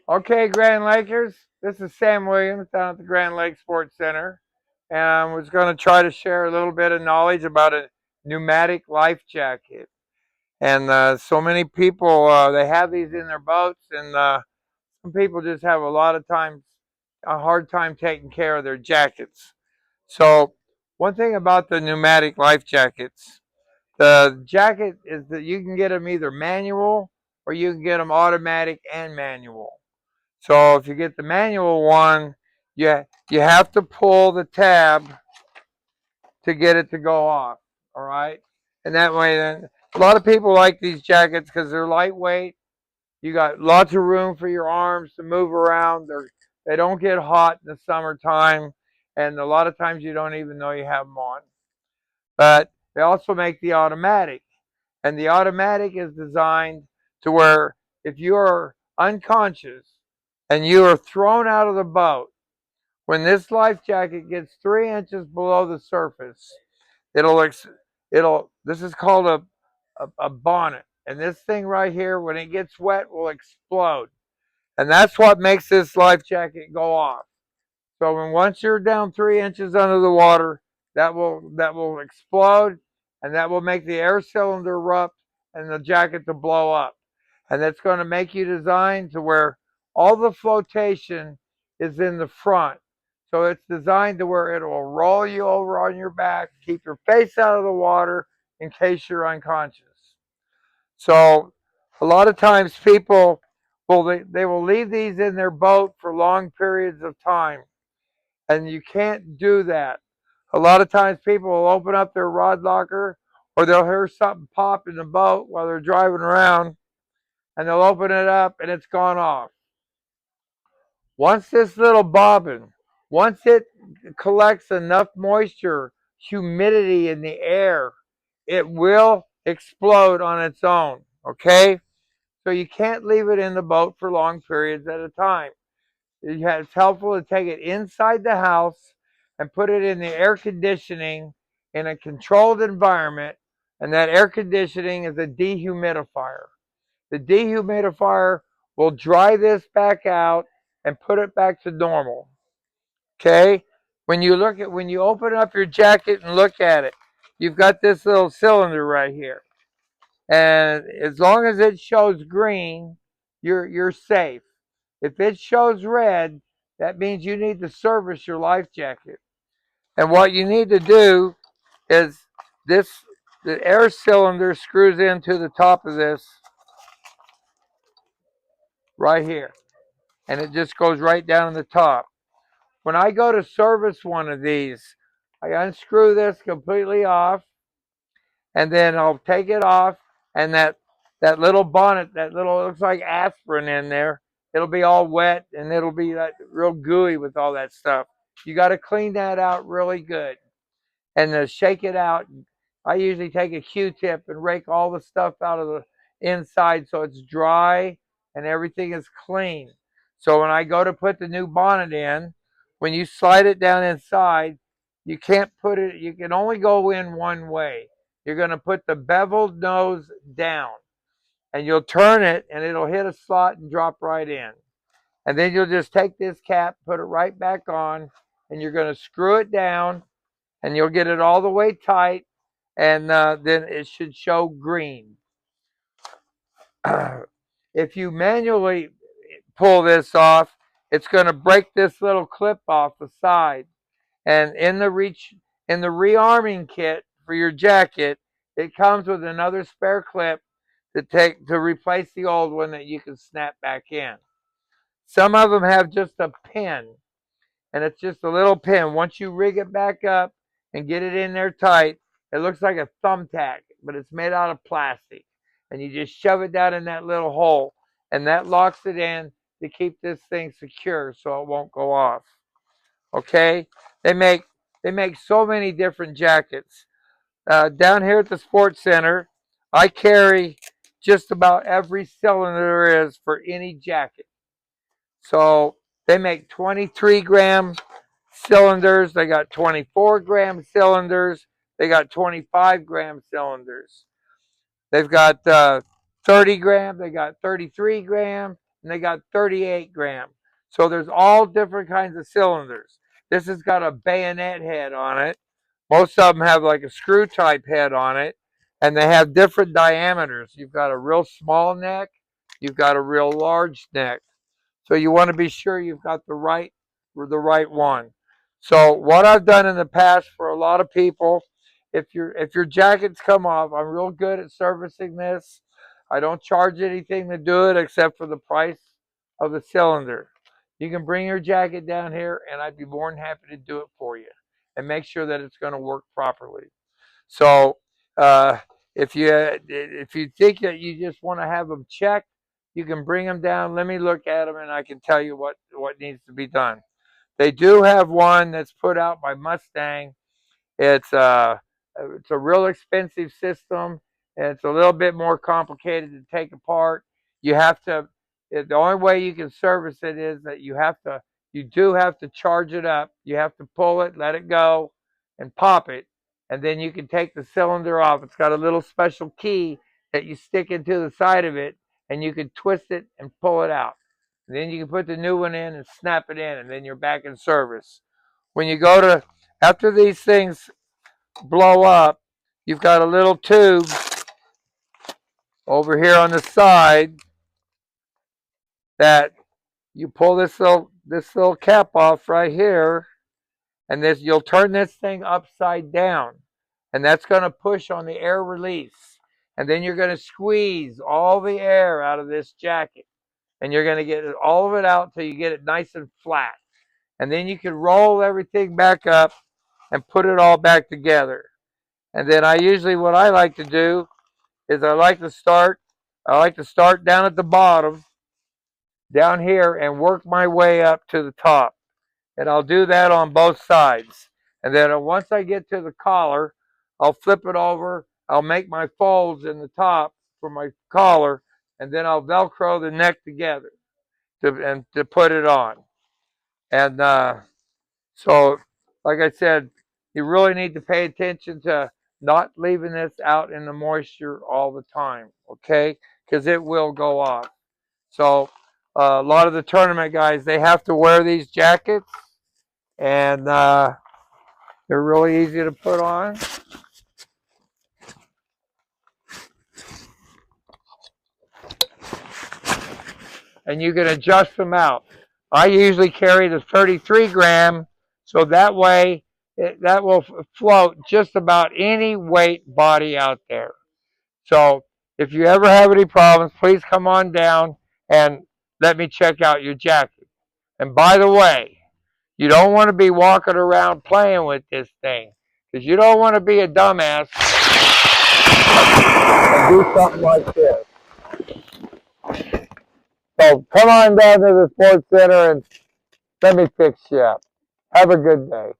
Okay, Grand Lakers, this is Sam Williams down at the Grand Lake Sports Center, and I was going to try to share a little bit of knowledge about a pneumatic life jacket. And so many people, they have these in their boats, and some people just have a hard time taking care of their jackets. So, one thing about the pneumatic life jackets, the jacket is that you can get them either manual or you can get them automatic and manual. So if you get the manual one, you have to pull the tab to get it to go off. All right, and that way, then a lot of people like these jackets because they're lightweight. You got lots of room for your arms to move around. They don't get hot in the summertime, and a lot of times you don't even know you have them on. But they also make the automatic, and the automatic is designed to where if you are unconscious and you are thrown out of the boat, when this life jacket gets 3 inches below the surface, it'll this is called a bonnet, and this thing right here, when it gets wet, will explode, and that's what makes this life jacket go off. So when once you're down 3 inches under the water, that will explode, and that will make the air cylinder erupt and the jacket to blow up. And that's going to make you designed to where all the flotation is in the front. So it's designed to where it will roll you over on your back, keep your face out of the water in case you're unconscious. So a lot of times people they will leave these in their boat for long periods of time, and you can't do that. A lot of times people will open up their rod locker or they'll hear something pop in the boat while they're driving around, and they'll open it up and it's gone off. Once this little bobbin, once it collects enough moisture, humidity in the air, it will explode on its own. Okay? So you can't leave it in the boat for long periods at a time. It's helpful to take it inside the house and put it in the air conditioning in a controlled environment, and that air conditioning is a dehumidifier. The dehumidifier will dry this back out and put it back to normal. Okay? When you open up your jacket and look at it, you've got this little cylinder right here. And as long as it shows green, you're safe. If it shows red, that means you need to service your life jacket. And what you need to do is this the air cylinder screws into the top of this right here. And it just goes right down the top. When I go to service one of these, I unscrew this completely off, and then I'll take it off, and that little bonnet, that little looks like aspirin in there, it'll be all wet and it'll be like real gooey with all that stuff. You got to clean that out really good and shake it out. I usually take a Q-tip and rake all the stuff out of the inside so it's dry and everything is clean. So when I go to put the new bonnet in, when you slide it down inside, you can't put it, you can only go in one way. You're going to put the beveled nose down, and you'll turn it and it'll hit a slot and drop right in. And then you'll just take this cap, put it right back on, and you're going to screw it down, and you'll get it all the way tight, and then it should show green. If you manually pull this off, it's going to break this little clip off the side. And in the rearming kit for your jacket, it comes with another spare clip to replace the old one that you can snap back in. Some of them have just a pin, and it's just a little pin. Once you rig it back up and get it in there tight, it looks like a thumbtack, but it's made out of plastic. And you just shove it down in that little hole, and that locks it in to keep this thing secure so it won't go off. Okay? They make so many different jackets. Down here at the Sports Center, I carry just about every cylinder there is for any jacket. So they make 23-gram cylinders. They got 24-gram cylinders. They got 25-gram cylinders. They've got 30 gram. They got 33 gram. and they got 38 gram. So there's all different kinds of cylinders. This has got a bayonet head on it. Most of them have like a screw type head on it, and they have different diameters. You've got a real small neck, you've got a real large neck. So you want to be sure you've got the right one. So what I've done in the past for a lot of people, if your jackets come off, I'm real good at servicing this. I don't charge anything to do it except for the price of the cylinder. You can bring your jacket down here, and I'd be more than happy to do it for you and make sure that it's going to work properly. So uh, if you think that you just want to have them checked, you can bring them down. Let me look at them, and I can tell you what needs to be done. They do have one that's put out by Mustang. It's a real expensive system, and it's a little bit more complicated to take apart. You have to. The only way you can service it is that you do have to charge it up. You have to pull it, let it go, and pop it, and then you can take the cylinder off. It's got a little special key that you stick into the side of it, and you can twist it and pull it out. And then you can put the new one in and snap it in, and then you're back in service. When you go to After these things blow up, you've got a little tube over here on the side that you pull this little cap off right here, and you'll turn this thing upside down, and that's going to push on the air release, and then you're going to squeeze all the air out of this jacket, and you're going to get all of it out till you get it nice and flat, and then you can roll everything back up and put it all back together. And then what I like to do is I like to start down at the bottom, down here, and work my way up to the top. And I'll do that on both sides. And then once I get to the collar, I'll flip it over. I'll make my folds in the top for my collar, and then I'll Velcro the neck together to put it on. And so, like I said, you really need to pay attention to not leaving this out in the moisture all the time, okay? Because it will go off. So a lot of the tournament guys, they have to wear these jackets, and they're really easy to put on. And you can adjust them out. I usually carry the 33 gram, so that way that will float just about any weight body out there. So if you ever have any problems, please come on down and let me check out your jacket. And by the way, you don't want to be walking around playing with this thing, because you don't want to be a dumbass and do something like this. So come on down to the Sports Center and let me fix you up. Have a good day.